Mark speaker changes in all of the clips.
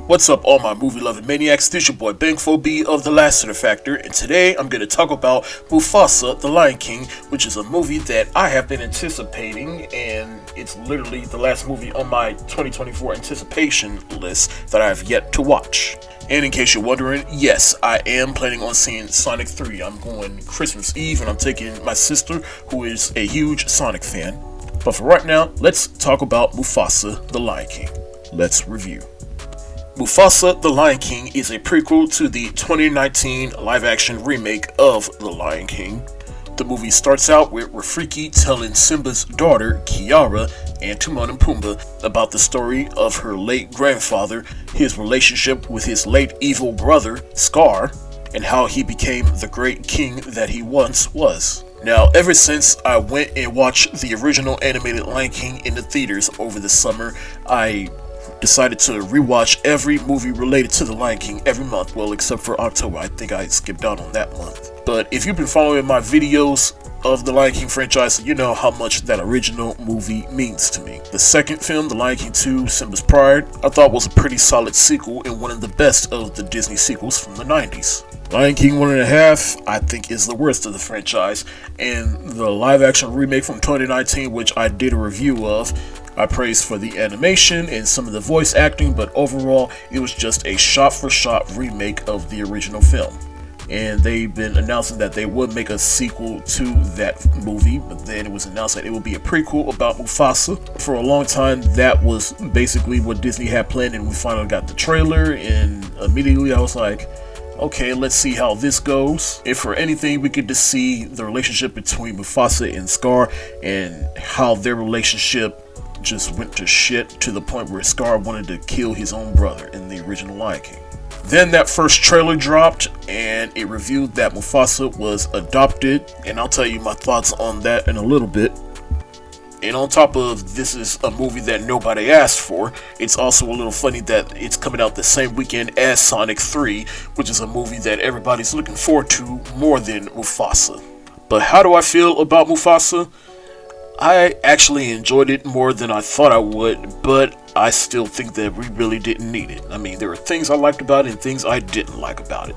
Speaker 1: What's up, all my movie-loving maniacs? This your boy Bangfo B of the Lassiter Factor, and today I'm going to talk about Mufasa, the Lion King, which is a movie that I have been anticipating, and it's literally the last movie on my 2024 anticipation list that I have yet to watch. And in case you're wondering, yes, I am planning on seeing Sonic 3. I'm going Christmas Eve, and I'm taking my sister, who is a huge Sonic fan. But for right now, let's talk about Mufasa, the Lion King. Let's review. Mufasa, the Lion King is a prequel to the 2019 live-action remake of The Lion King. The movie starts out with Rafiki telling Simba's daughter, Kiara, and Timon and Pumbaa about the story of her late grandfather, his relationship with his late evil brother, Scar, and how he became the great king that he once was. Now, ever since I went and watched the original animated Lion King in the theaters over the summer, I decided to rewatch every movie related to The Lion King every month, well, except for October. I think I skipped out on that month. But if you've been following my videos of the Lion King franchise, you know how much that original movie means to me. The second film, The Lion King 2, Simba's Pride, I thought was a pretty solid sequel and one of the best of the Disney sequels from the 90s. Lion King 1.5, I think, is the worst of the franchise, and the live-action remake from 2019, which I did a review of, I praised for the animation and some of the voice acting, but overall, it was just a shot-for-shot remake of the original film. And they've been announcing that they would make a sequel to that movie, but then it was announced that it would be a prequel about Mufasa. For a long time, that was basically what Disney had planned, and we finally got the trailer, and immediately I was like, okay, let's see how this goes. If for anything, we get to see the relationship between Mufasa and Scar, and how their relationship just went to shit to the point where Scar wanted to kill his own brother in the original Lion King. Then that first trailer dropped, and it revealed that Mufasa was adopted, and I'll tell you my thoughts on that in a little bit. And on top of this is a movie that nobody asked for, it's also a little funny that it's coming out the same weekend as Sonic 3, which is a movie that everybody's looking forward to more than Mufasa. But how do I feel about Mufasa? I actually enjoyed it more than I thought I would, but I still think that we really didn't need it. I mean, there were things I liked about it and things I didn't like about it.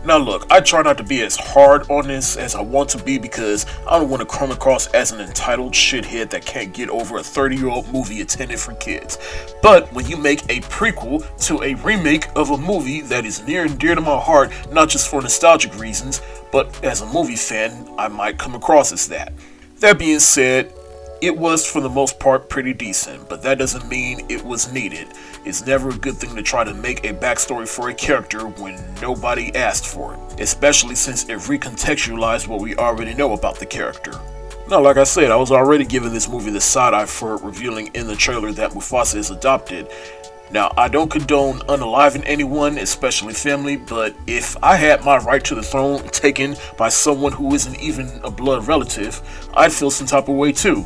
Speaker 1: Now look, I try not to be as hard on this as I want to be because I don't want to come across as an entitled shithead that can't get over a 30-year-old movie intended for kids. But when you make a prequel to a remake of a movie that is near and dear to my heart, not just for nostalgic reasons, but as a movie fan, I might come across as that. That being said, it was for the most part pretty decent, but that doesn't mean it was needed. It's never a good thing to try to make a backstory for a character when nobody asked for it, especially since it recontextualized what we already know about the character. Now, like I said, I was already giving this movie the side-eye for revealing in the trailer that Mufasa is adopted. Now, I don't condone unaliving anyone, especially family, but if I had my right to the throne taken by someone who isn't even a blood relative, I'd feel some type of way too.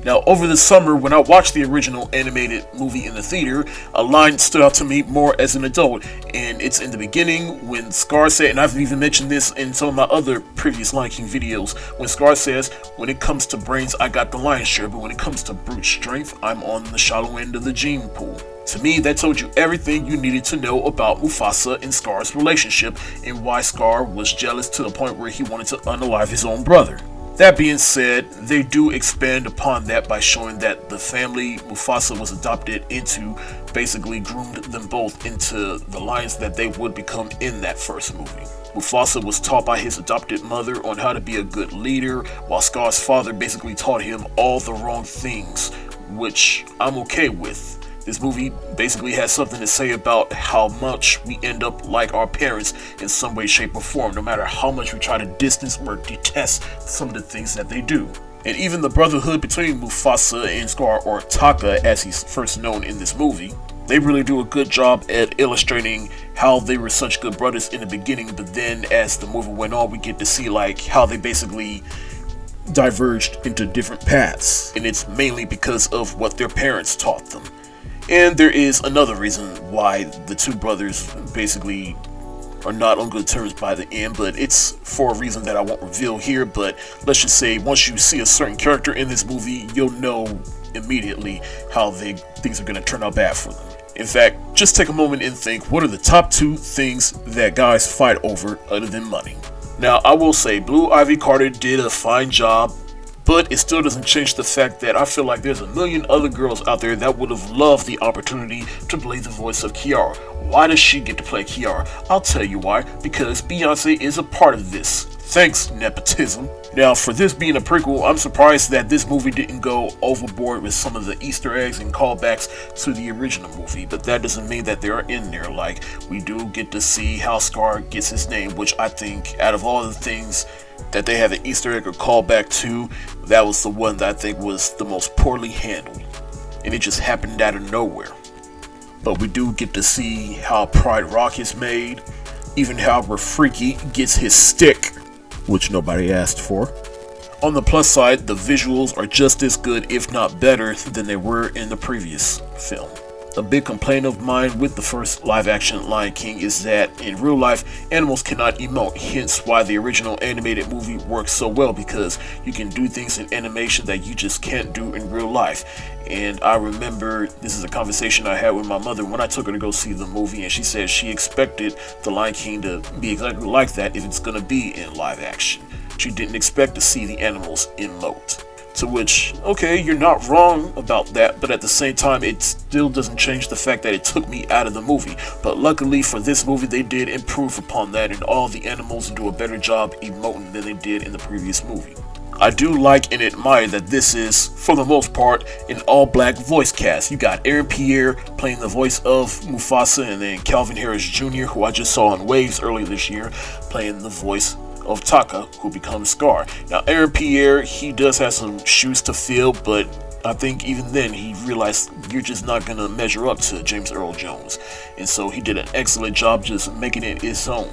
Speaker 1: Now, over the summer, when I watched the original animated movie in the theater, a line stood out to me more as an adult, and it's in the beginning when Scar said, and I've even mentioned this in some of my other previous Lion King videos, when Scar says, when it comes to brains, I got the lion's share, but when it comes to brute strength, I'm on the shallow end of the gene pool. To me, that told you everything you needed to know about Mufasa and Scar's relationship, and why Scar was jealous to the point where he wanted to unalive his own brother. That being said, they do expand upon that by showing that the family Mufasa was adopted into basically groomed them both into the lions that they would become in that first movie. Mufasa was taught by his adopted mother on how to be a good leader, while Scar's father basically taught him all the wrong things, which I'm okay with. This movie basically has something to say about how much we end up like our parents in some way, shape, or form, no matter how much we try to distance or detest some of the things that they do. And even the brotherhood between Mufasa and Scar, or Taka as he's first known in this movie, they really do a good job at illustrating how they were such good brothers in the beginning, but then as the movie went on, we get to see like how they basically diverged into different paths, and it's mainly because of what their parents taught them. And there is another reason why the two brothers basically are not on good terms by the end, but it's for a reason that I won't reveal here. But let's just say once you see a certain character in this movie, you'll know immediately how things are going to turn out bad for them. In fact, just take a moment and think, what are the top 2 things that guys fight over other than money? Now, I will say Blue Ivy Carter did a fine job, but it still doesn't change the fact that I feel like there's a million other girls out there that would have loved the opportunity to play the voice of Kiara. Why does she get to play Kiara? I'll tell you why. Because Beyonce is a part of this. Thanks, nepotism. Now, for this being a prequel, I'm surprised that this movie didn't go overboard with some of the Easter eggs and callbacks to the original movie, but that doesn't mean that they are in there. Like, we do get to see how Scar gets his name, which I think, out of all the things that they had an Easter egg or callback to, that was the one that I think was the most poorly handled, and it just happened out of nowhere. But we do get to see how Pride Rock is made, even how Rafiki gets his stick, which nobody asked for. On the plus side, the visuals are just as good, if not better, than they were in the previous film. A big complaint of mine with the first live-action Lion King is that in real life, animals cannot emote, hence why the original animated movie works so well, because you can do things in animation that you just can't do in real life. And I remember this is a conversation I had with my mother when I took her to go see the movie, and she said she expected the Lion King to be exactly like that if it's going to be in live action. She didn't expect to see the animals emote. To which, okay, you're not wrong about that, but at the same time, it still doesn't change the fact that it took me out of the movie. But luckily for this movie, they did improve upon that, and all the animals do a better job emoting than they did in the previous movie. I do like and admire that this is, for the most part, an all-black voice cast. You got Aaron Pierre playing the voice of Mufasa, and then Calvin Harris Jr., who I just saw on Waves earlier this year, playing the voice of Taka, who becomes Scar. Now, Aaron Pierre, he does have some shoes to fill, but I think even then he realized you're just not going to measure up to James Earl Jones. And so he did an excellent job just making it his own.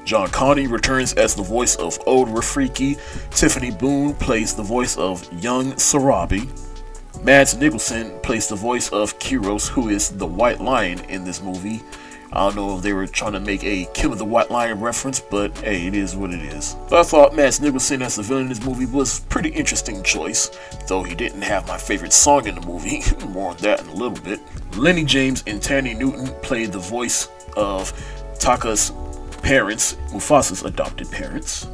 Speaker 1: John Connie returns as the voice of Old Rafiki. Tiffany Boone plays the voice of young Sarabi. Mads Mikkelsen plays the voice of Kyros, who is the White Lion in this movie. I don't know if they were trying to make a Killer the White Lion reference, but hey, it is what it is. But I thought Mads Mikkelsen as the villain in this movie was a pretty interesting choice, though he didn't have my favorite song in the movie. More on that in a little bit. Lenny James and Tandy Newton played the voice of Taka's parents, Mufasa's adopted parents.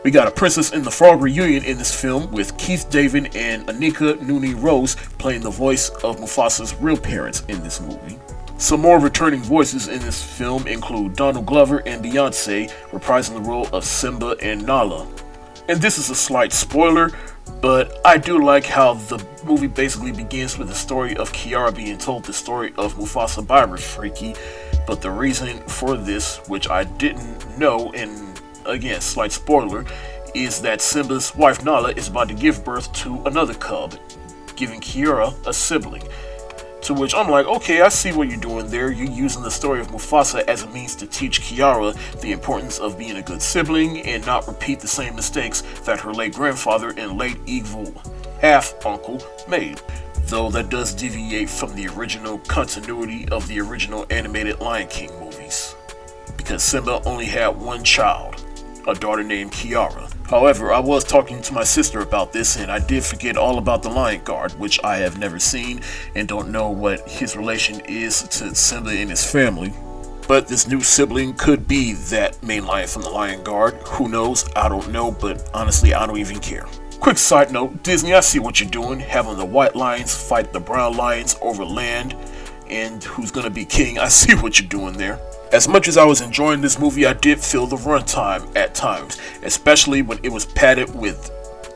Speaker 1: We got a Princess and the Frog reunion in this film with Keith David and Anika Noni Rose playing the voice of Mufasa's real parents in this movie. Some more returning voices in this film include Donald Glover and Beyonce reprising the role of Simba and Nala. And this is a slight spoiler, but I do like how the movie basically begins with the story of Kiara being told the story of Mufasa by Rafiki. But the reason for this, which I didn't know, and again, slight spoiler, is that Simba's wife Nala is about to give birth to another cub, giving Kiara a sibling. To which I'm like, okay, I see what you're doing there. You're using the story of Mufasa as a means to teach Kiara the importance of being a good sibling and not repeat the same mistakes that her late grandfather and late evil half-uncle made. Though that does deviate from the original continuity of the original animated Lion King movies, because Simba only had one child, a daughter named Kiara. However, I was talking to my sister about this, and I did forget all about the Lion Guard, which I have never seen and don't know what his relation is to Simba and his family. But this new sibling could be that main lion from the Lion Guard. Who knows? I don't know, but honestly, I don't even care. Quick side note, Disney, I see what you're doing, having the white lions fight the brown lions over land, and who's gonna be king. I see what you're doing there. As much as I was enjoying this movie, I did feel the runtime at times, especially when it was padded with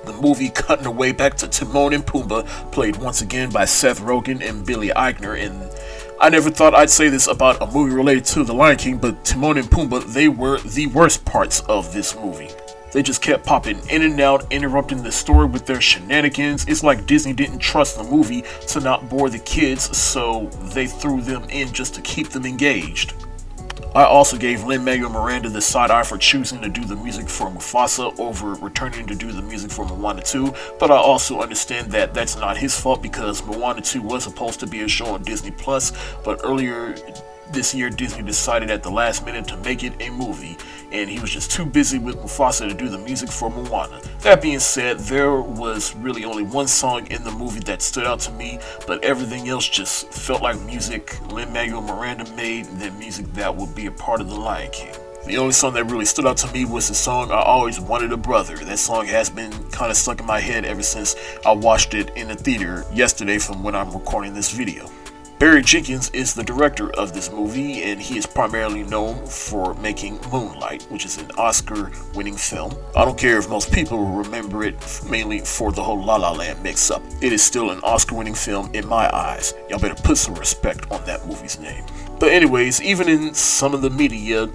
Speaker 1: the movie cutting away back to Timon and Pumbaa, played once again by Seth Rogen and Billy Eichner. And I never thought I'd say this about a movie related to The Lion King, but Timon and Pumbaa, they were the worst parts of this movie. They just kept popping in and out, interrupting the story with their shenanigans. It's like Disney didn't trust the movie to not bore the kids, so they threw them in just to keep them engaged. I also gave Lin-Manuel Miranda the side eye for choosing to do the music for Mufasa over returning to do the music for Moana 2, but I also understand that that's not his fault because Moana 2 was supposed to be a show on Disney+, but earlier this year Disney decided at the last minute to make it a movie, and he was just too busy with Mufasa to do the music for Moana. That being said, there was really only one song in the movie that stood out to me, but everything else just felt like music Lin-Manuel Miranda made, and then music that would be a part of The Lion King. The only song that really stood out to me was the song I Always Wanted a Brother. That song has been kind of stuck in my head ever since I watched it in the theater yesterday from when I'm recording this video. Barry Jenkins is the director of this movie, and he is primarily known for making Moonlight, which is an Oscar-winning film. I don't care if most people remember it mainly for the whole La La Land mix-up. It is still an Oscar-winning film in my eyes. Y'all better put some respect on that movie's name. But anyways, even in some of the media,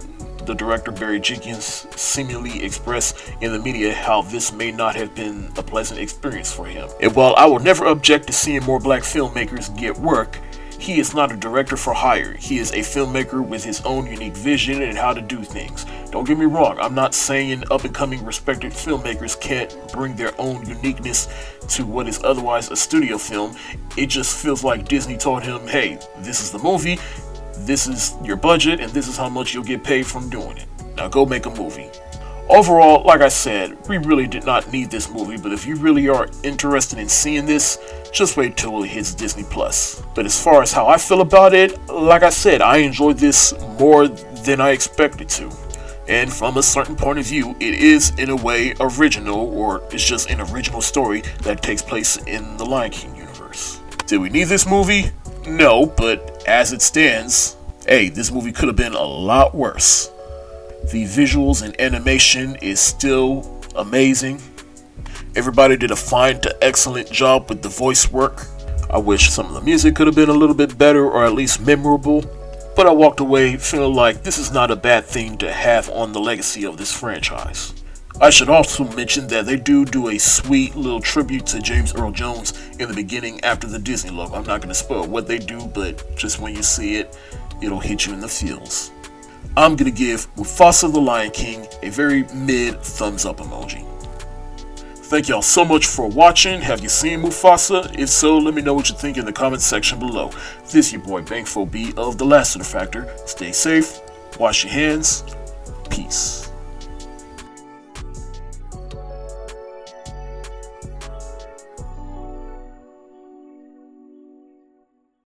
Speaker 1: the director Barry Jenkins seemingly expressed in the media how this may not have been a pleasant experience for him. And while I will never object to seeing more black filmmakers get work, he is not a director for hire. He is a filmmaker with his own unique vision and how to do things. Don't get me wrong, I'm not saying up-and-coming respected filmmakers can't bring their own uniqueness to what is otherwise a studio film. It just feels like Disney told him, hey, this is the movie, this is your budget, and this is how much you'll get paid from doing it. Now go make a movie. Overall, like I said, we really did not need this movie, but if you really are interested in seeing this, just wait till it hits Disney+. But as far as how I feel about it, like I said, I enjoyed this more than I expected to. And from a certain point of view, it is in a way original, or it's just an original story that takes place in the Lion King universe. Did we need this movie? No, but as it stands, hey, this movie could have been a lot worse. The visuals and animation is still amazing. Everybody did a fine to excellent job with the voice work. I wish some of the music could have been a little bit better or at least memorable, but I walked away feeling like this is not a bad thing to have on the legacy of this franchise. I should also mention that they do a sweet little tribute to James Earl Jones in the beginning after the Disney logo. I'm not going to spoil what they do, but just when you see it, it'll hit you in the feels. I'm going to give Mufasa the Lion King a very mid thumbs up emoji. Thank y'all so much for watching. Have you seen Mufasa? If so, let me know what you think in the comments section below. This your boy Bankful B of the Lassiter Factor. Stay safe, wash your hands, peace.